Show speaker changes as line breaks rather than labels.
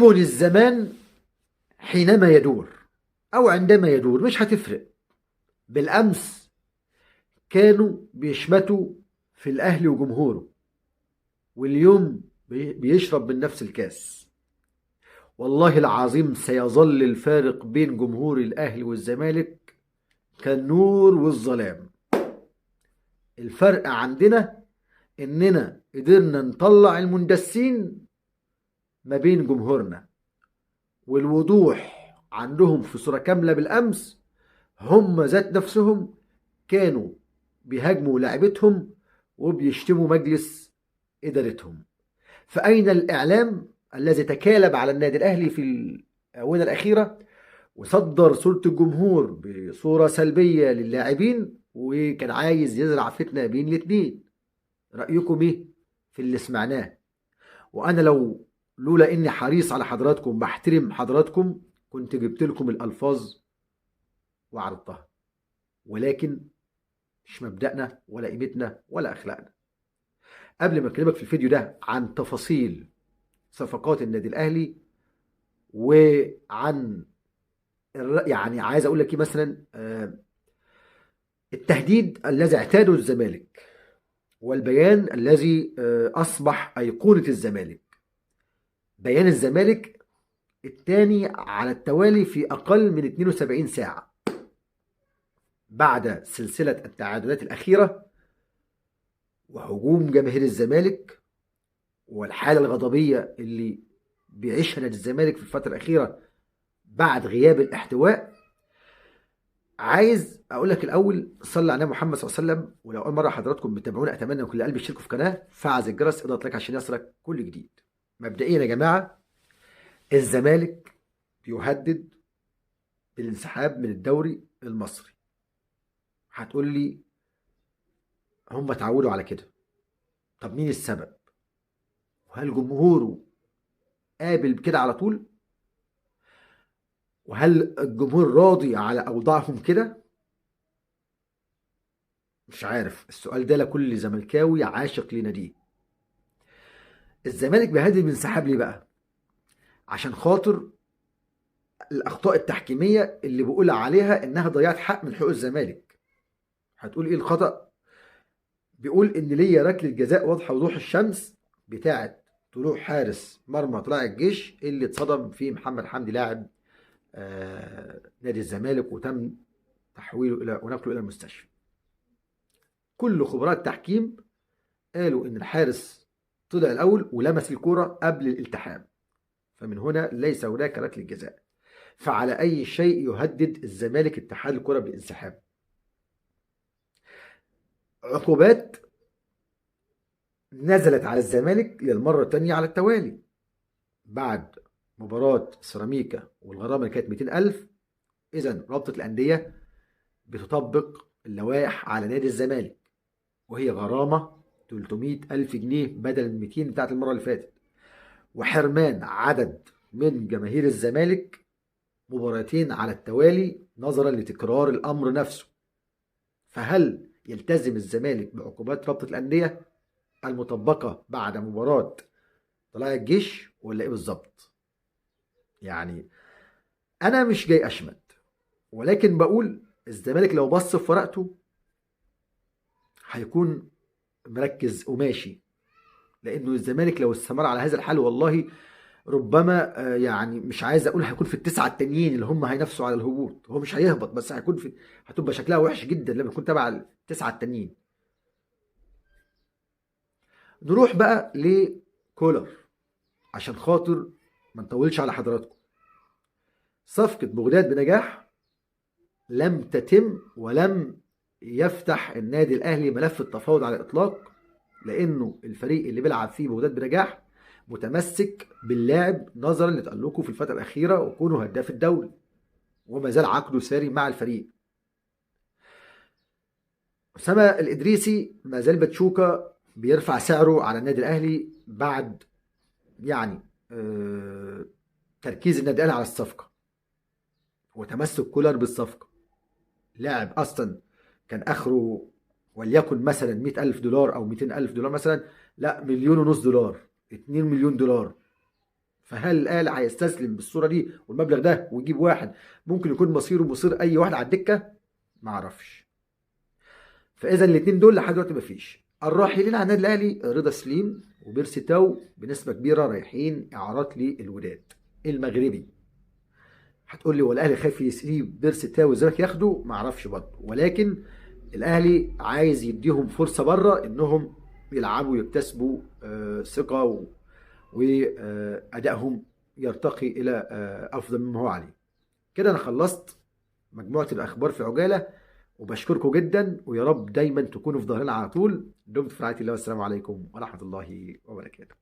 الزمان حينما يدور أو عندما يدور مش هتفرق. بالأمس كانوا بيشمتوا في الأهلي وجمهوره، واليوم بيشرب من نفس الكاس. والله العظيم سيظل الفارق بين جمهور الأهلي والزمالك كالنور والظلام. الفرق عندنا إننا قدرنا نطلع المندسين ما بين جمهورنا، والوضوح عندهم في صورة كاملة. بالأمس هم ذات نفسهم كانوا بيهاجموا لعبتهم وبيشتموا مجلس إدارتهم. فأين الإعلام الذي تكالب على النادي الأهلي في الآونة الأخيرة وصدر صورة الجمهور بصورة سلبية للاعبين، وكان عايز يزرع فتنة بين الاتنين؟ رأيكم إيه في اللي سمعناه؟ وأنا لولا إني حريص على حضراتكم، بحترم حضراتكم، كنت جبت لكم الألفاظ وعرضتها، ولكن مش مبدأنا ولا قيمتنا ولا أخلاقنا. قبل ما أكلمك في الفيديو ده عن تفاصيل صفقات النادي الأهلي وعن يعني عايز أقول لك إيه مثلا، التهديد الذي اعتاده الزمالك والبيان الذي أصبح أيقونة الزمالك. بيان الزمالك الثاني على التوالي في أقل من 72 ساعة بعد سلسلة التعادلات الأخيرة وهجوم جماهير الزمالك والحالة الغضبية اللي بيعيشها نادي الزمالك في الفترة الأخيرة بعد غياب الاحتواء. عايز أقول لك الأول صلى على محمد صلى الله عليه وسلم. ولو أول مرة حضراتكم بتتابعونا أتمنى من كل قلبي تشتركوا في قناة، فعل الجرس، اضغط لايك عشان يصلك كل جديد. مبدئيا يا جماعة، الزمالك بيهدد بالانسحاب من الدوري المصري. هتقول لي هم اتعودوا على كده. طب مين السبب؟ وهل جمهوره قابل بكده على طول؟ وهل الجمهور راضي على أوضاعهم كده؟ مش عارف. السؤال ده لكل زملكاوي عاشق لناديه. الزمالك بيهدد بالانسحاب ليه بقى؟ عشان خاطر الأخطاء التحكيمية اللي بيقول عليها إنها ضيعت حق من حقوق الزمالك. هتقول إيه الخطأ؟ بيقول إن ليا ركلة جزاء واضحة وضوح الشمس بتاعة طلوع حارس مرمى طلائع الجيش اللي اتصدم فيه محمد حمدي لاعب نادي الزمالك، وتم تحويله ونقله إلى المستشفى. كل خبراء التحكيم قالوا إن الحارس طلع الأول ولمس الكرة قبل الالتحام، فمن هنا ليس هناك ركلة جزاء. فعلى أي شيء يهدد الزمالك اتحاد الكرة بالانسحاب؟ عقوبات نزلت على الزمالك للمرة الثانية على التوالي بعد مباراة سيراميكا والغرامة اللي كانت 200,000. إذا رابطة الأندية بتطبق اللوائح على نادي الزمالك، وهي غرامة 300,000 جنيه بدل ال 200 بتاعت المرة اللي فاتت، وحرمان عدد من جماهير الزمالك مباراتين على التوالي نظرا لتكرار الأمر نفسه. فهل يلتزم الزمالك بعقوبات رابطة الأندية المطبقة بعد مباراة طلائع الجيش ولا إيه بالظبط؟ يعني أنا مش جاي أشمت، ولكن بقول الزمالك لو بص في ورقته هيكون مركز وماشي. لأنه الزمالك لو استمر على هذا الحال والله ربما يعني مش عايز اقول هيكون في التسعه التانيين اللي هم هينافسوا على الهبوط. هو مش هيهبط، بس هتبقى شكلها وحش جدا لما يكون تبع التسعه التانيين. نروح بقى لكولر عشان خاطر ما نطولش على حضراتكم. صفقة بغداد بنجاح لم تتم، ولم يفتح النادي الأهلي ملف التفاوض على الإطلاق، لأنه الفريق اللي بيلعب فيه بغداد بنجاح متمسك باللاعب نظرا لتألقه في الفترة الأخيرة وكونه هداف الدوري، وما زال عقده ساري مع الفريق. أسامة الإدريسي ما زال باتشوكا بيرفع سعره على النادي الأهلي بعد يعني تركيز النادي الأهلي على الصفقة وتمسك كولر بالصفقة. لاعب أصلا كان آخره وليكن مثلا 100,000 دولار أو 200,000 دولار مثلا، لا 1.5 مليون دولار، 2 مليون دولار. فهل الاهلي هيستسلم بالصوره دي والمبلغ ده ويجيب واحد ممكن يكون مصيره مصير اي واحد على الدكه؟ ما اعرفش. فاذا الاثنين دول لحد دلوقتي مفيش. الراحلين عن النادي الاهلي رضا سليم وبيرسي تاو بنسبه كبيره رايحين اعارات للوداد المغربي. هتقول لي هو الاهلي خايف يسيب بيرسي تاو والزمالك ياخده؟ ما اعرفش برضه، ولكن الاهلي عايز يديهم فرصه بره انهم يلعبوا يكتسبوا ثقه وادائهم يرتقي الى افضل مما هو عليه. كده انا خلصت مجموعه الاخبار في عجاله، وبشكركم جدا، ويا رب دايما تكونوا في ظهرنا على طول. دمتم في رعايه الله، والسلام عليكم ورحمه الله وبركاته.